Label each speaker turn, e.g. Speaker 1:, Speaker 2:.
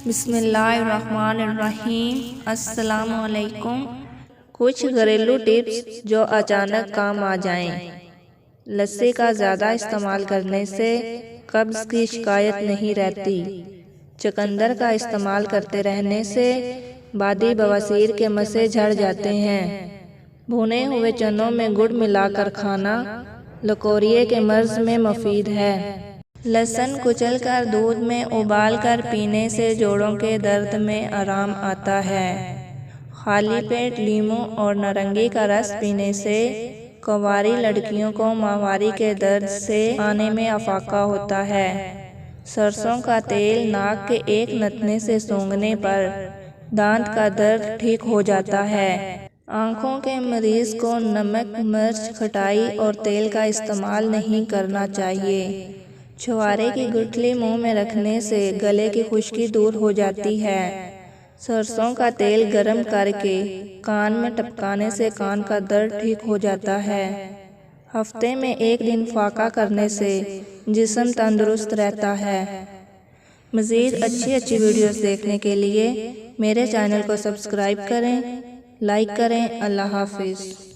Speaker 1: بسم اللہ الرحمن الرحیم۔ السلام علیکم۔ کچھ گھریلو ٹپس جو اچانک کام آ جائیں۔ لسی کا زیادہ استعمال کرنے سے قبض کی شکایت نہیں رہتی۔ چقندر کا استعمال کرتے رہنے سے بادی بواسیر کے مسئلے جھڑ جاتے ہیں۔ بھنے ہوئے چنوں میں گڑ ملا کر کھانا لکوریا کے مرض میں مفید ہے۔ لہسن کچل کر دودھ میں ابال کر پینے سے جوڑوں کے درد میں آرام آتا ہے۔ خالی پیٹ لیموں اور نارنگی کا رس پینے سے کنواری لڑکیوں کو ماہواری کے درد سے آنے میں افاقہ ہوتا ہے۔ سرسوں کا تیل ناک کے ایک نتنے سے سونگھنے پر دانت کا درد ٹھیک ہو جاتا ہے۔ آنکھوں کے مریض کو نمک، مرچ، کھٹائی اور تیل کا استعمال نہیں کرنا چاہیے۔ چھوارے کی گٹھلی منہ میں رکھنے سے گلے کی خشکی دور ہو جاتی ہے۔ سرسوں کا تیل گرم کر کے کان میں ٹپکانے سے کان کا درد ٹھیک ہو جاتا ہے۔ ہفتے میں ایک دن فاقہ کرنے سے جسم تندرست رہتا ہے۔ مزید اچھی ویڈیوز دیکھنے کے لیے میرے چینل کو سبسکرائب کریں، لائک کریں۔ اللہ حافظ۔